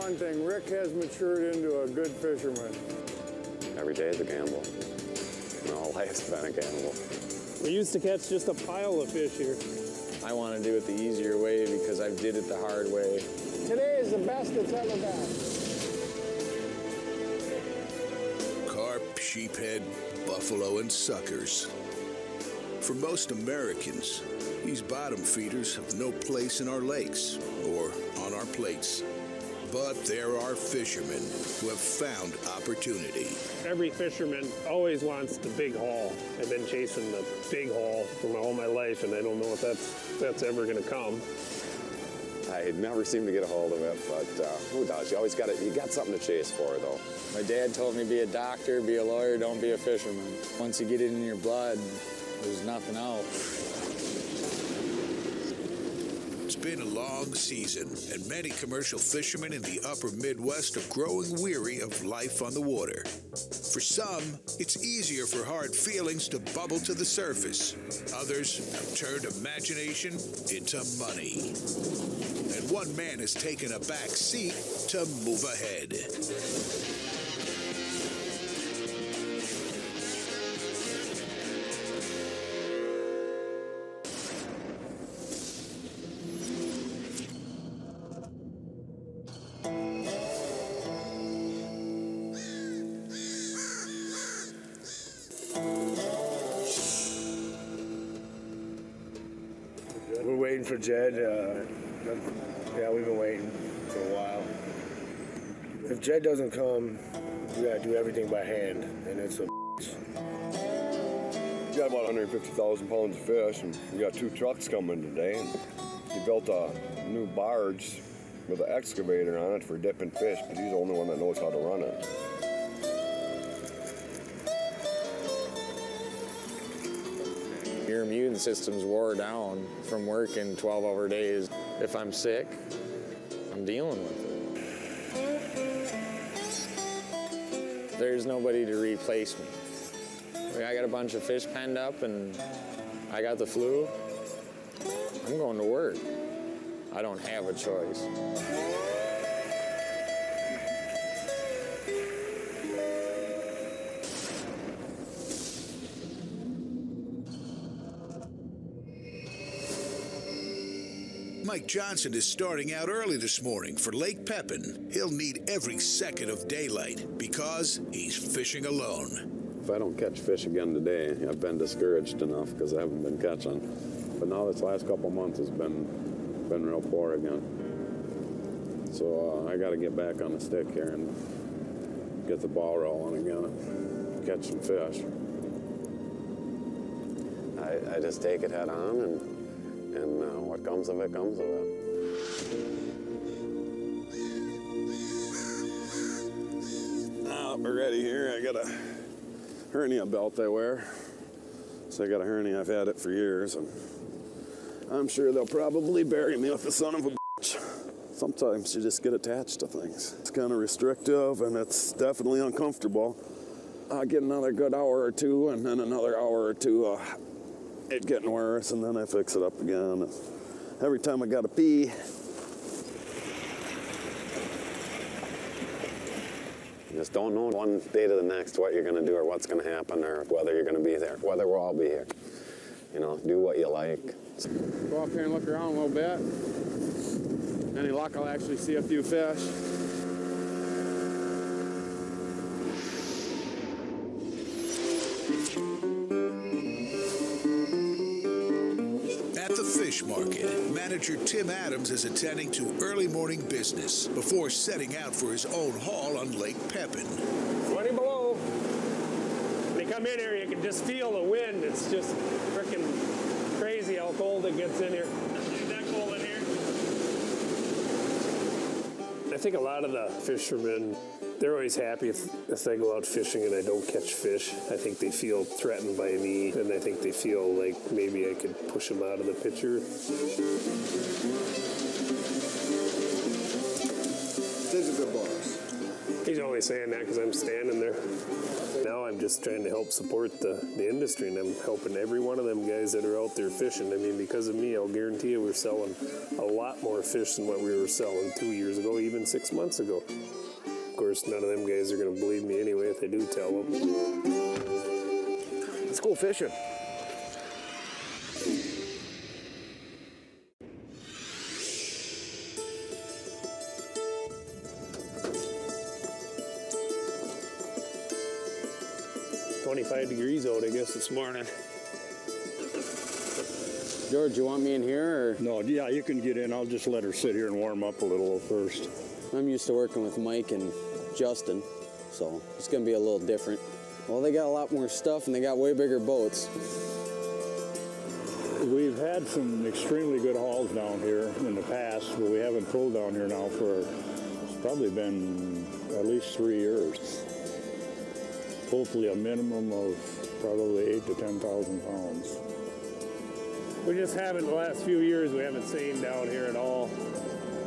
one thing, Rick has matured into a good fisherman. Every day is a gamble. All life's been a gamble. We used to catch just a pile of fish here. I want to do it the easier way because I did it the hard way. Today is the best it's ever been. Carp, sheephead, buffalo, and suckers. For most Americans, these bottom feeders have no place in our lakes or on our plates. But there are fishermen who have found opportunity. Every fisherman always wants the big haul. I've been chasing the big haul for all my life, and I don't know if that's ever going to come. I never seem to get a hold of it, but who does? You always got it. You got something to chase for, though. My dad told me be a doctor, be a lawyer, don't be a fisherman. Once you get it in your blood, there's nothing else. It's been a long season, and many commercial fishermen in the upper Midwest are growing weary of life on the water. For some, it's easier for hard feelings to bubble to the surface. Others have turned imagination into money. And one man has taken a back seat to move ahead. We're waiting for Jed. Yeah, we've been waiting for a while. If Jed doesn't come, we gotta do everything by hand, and it's a We got about 150,000 pounds of fish, and we got 2 trucks coming today. And he built a new barge with an excavator on it for dipping fish, but he's the only one that knows how to run it. Your immune system's wore down from working 12-hour days. If I'm sick, I'm dealing with it. There's nobody to replace me. I got a bunch of fish penned up and I got the flu. I'm going to work. I don't have a choice. Mike Johnson is starting out early this morning for Lake Pepin. He'll need every second of daylight because he's fishing alone. If I don't catch fish again today, I've been discouraged enough because I haven't been catching. But now this last couple months has been real poor again. So I got to get back on the stick here and get the ball rolling again and catch some fish. I just take it head on, and what comes of it, comes of it. We're ready here. I got a hernia belt I wear. So I got a hernia, I've had it for years, and I'm sure they'll probably bury me with the son of a bitch. Sometimes you just get attached to things. It's kind of restrictive, and it's definitely uncomfortable. I get another good hour or two, and then another hour or two, it getting worse, and then I fix it up again. Every time I gotta pee, you just don't know one day to the next what you're gonna do or what's gonna happen or whether you're gonna be there, whether we'll all be here. You know, do what you like. Go up here and look around a little bit. Any luck, I'll actually see a few fish. At the fish market, manager Tim Adams is attending to early morning business before setting out for his own haul on Lake Pepin. 20 below. When you come in here, you can just feel the wind. It's just freaking crazy how cold it gets in here. Is that cold in here? I think a lot of the fishermen, they're always happy if they go out fishing and I don't catch fish. I think they feel threatened by me, and I think they feel like maybe I could push them out of the picture. He's a good boss. He's always saying that because I'm standing there. Now I'm just trying to help support the industry, and I'm helping every one of them guys that are out there fishing. I mean, because of me, I'll guarantee you we're selling a lot more fish than what we were selling 2 years ago, even 6 months ago. Of course, none of them guys are going to believe me anyway if I do tell them. Let's go fishing. Degrees out, I guess, this morning. George, you want me in here, or? No, yeah, you can get in. I'll just let her sit here and warm up a little first. I'm used to working with Mike and Justin, so it's going to be a little different. Well, they got a lot more stuff, and they got way bigger boats. We've had some extremely good hauls down here in the past, but we haven't pulled down here now for, it's probably been at least 3 years. Hopefully a minimum of probably 8,000 to 10,000 pounds. We just haven't, the last few years, we haven't seen down here at all.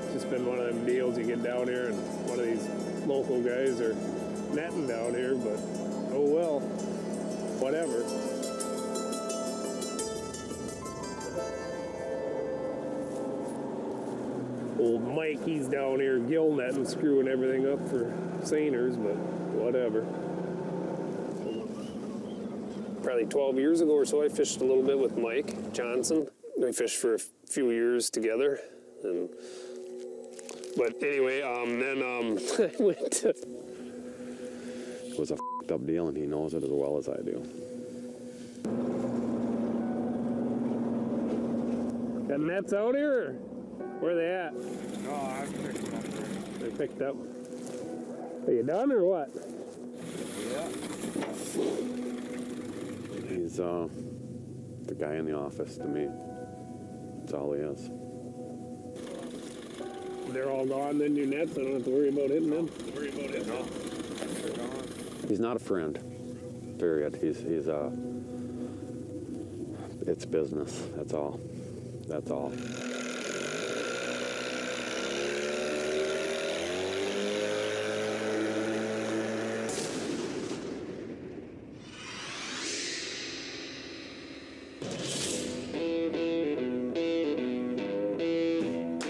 It's just been one of them deals, you get down here and one of these local guys are netting down here, but oh well, whatever. Old Mike, he's down here gill netting, screwing everything up for seiners, but whatever. Probably 12 years ago or so, I fished a little bit with Mike Johnson. We fished for a few years together. But anyway, then I went to... It was a f***ed up deal, and he knows it as well as I do. Got nets out here, or where are they at? No, I picked them up there. They're picked up. Are you done, or what? Yeah. He's the guy in the office to me. That's all he is. They're all gone, then your nets. I don't have to worry about hitting them. No. He's not a friend, period. He's it's business. That's all. That's all.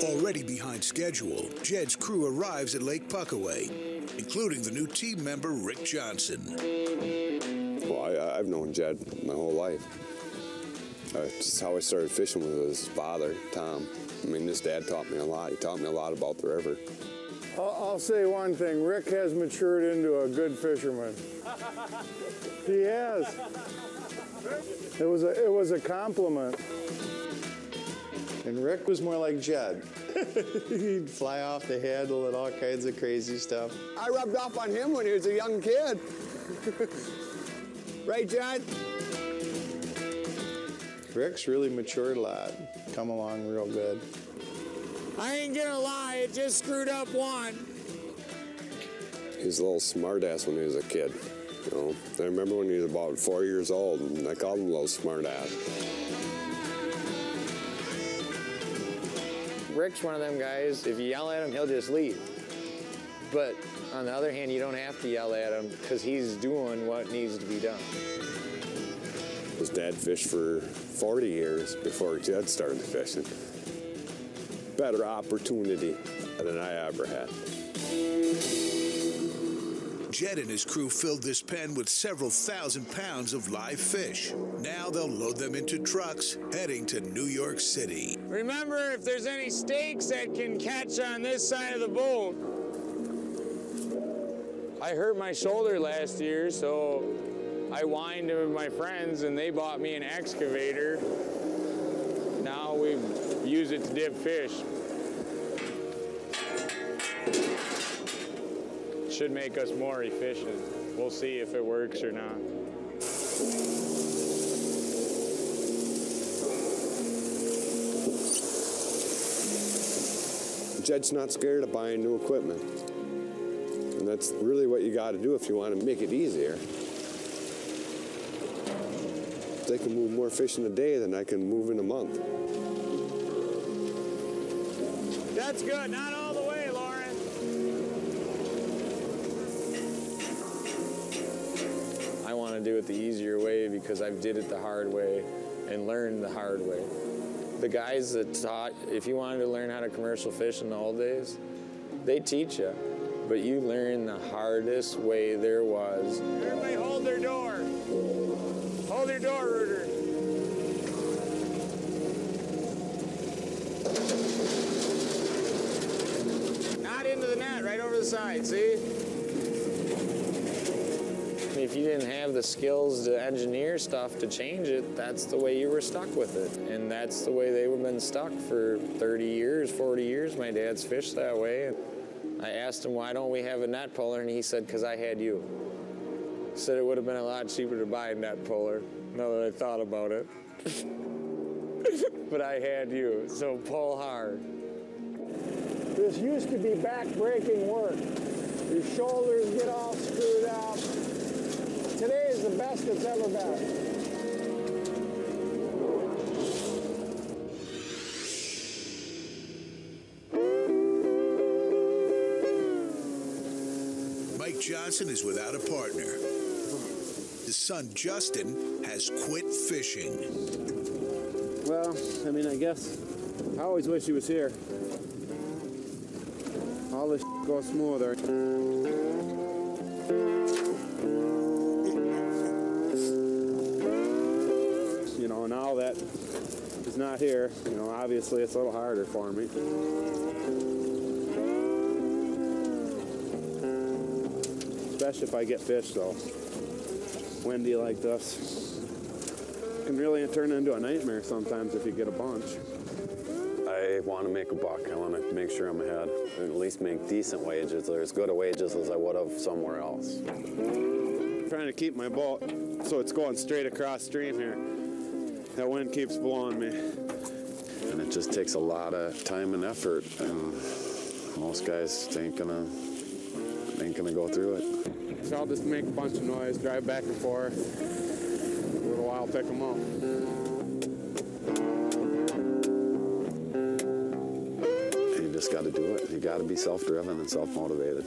Already behind schedule, Jed's crew arrives at Lake Puckaway, including the new team member, Rick Johnson. Well, I've known Jed my whole life. Just how I started fishing with his father, Tom. I mean, his dad taught me a lot. He taught me a lot about the river. I'll say one thing. Rick has matured into a good fisherman. He has. It was a compliment. And Rick was more like Jed. He'd fly off the handle and all kinds of crazy stuff. I rubbed off on him when he was a young kid. Right, Jed? Rick's really matured a lot. Come along real good. I ain't gonna lie, it just screwed up one. He was a little smartass when he was a kid. You know, I remember when he was about 4 years old, and I called him a little smartass. Rick's one of them guys, if you yell at him, he'll just leave. But on the other hand, you don't have to yell at him because he's doing what needs to be done. His dad fished for 40 years before Jed started fishing. Better opportunity than I ever had. Jed and his crew filled this pen with several thousand pounds of live fish. Now they'll load them into trucks heading to New York City. Remember, if there's any stakes that can catch on this side of the boat. I hurt my shoulder last year, so I whined with my friends and they bought me an excavator. Now we use it to dip fish. Should make us more efficient. We'll see if it works or not. Jed's not scared of buying new equipment. And that's really what you got to do if you want to make it easier. They can move more fish in a day than I can move in a month. That's good. Not all the way, Lauren. want to do it the easier way because I've did it the hard way and learned the hard way. The guys that taught, if you wanted to learn how to commercial fish in the old days, they teach you, but you learn the hardest way there was. Everybody hold their door. Hold your door, Rooter. Not into the net, right over the side, see? If you didn't have the skills to engineer stuff to change it, that's the way you were stuck with it. And that's the way they were been stuck for 30 years, 40 years. My dad's fished that way. I asked him, why don't we have a net puller? And he said, because I had you. He said it would have been a lot cheaper to buy a net puller, now that I thought about it. But I had you, so pull hard. This used to be back-breaking work. Your shoulders get all screwed up. Today is the best it's ever been. Mike Johnson is without a partner. His son Justin has quit fishing. Well, I mean, I guess I always wish he was here. All this goes smoother. You know, now that he's not here, you know, obviously it's a little harder for me. Especially if I get fish, though. Windy like this. It can really turn into a nightmare sometimes if you get a bunch. I want to make a buck. I want to make sure I'm ahead, and at least make decent wages, or as good a wages as I would have somewhere else. I'm trying to keep my boat so it's going straight across stream here. That wind keeps blowing me. And it just takes a lot of time and effort, and most guys ain't gonna go through it. So I'll just make a bunch of noise, drive back and forth. A little while, pick them up. You just got to do it. You got to be self-driven and self-motivated.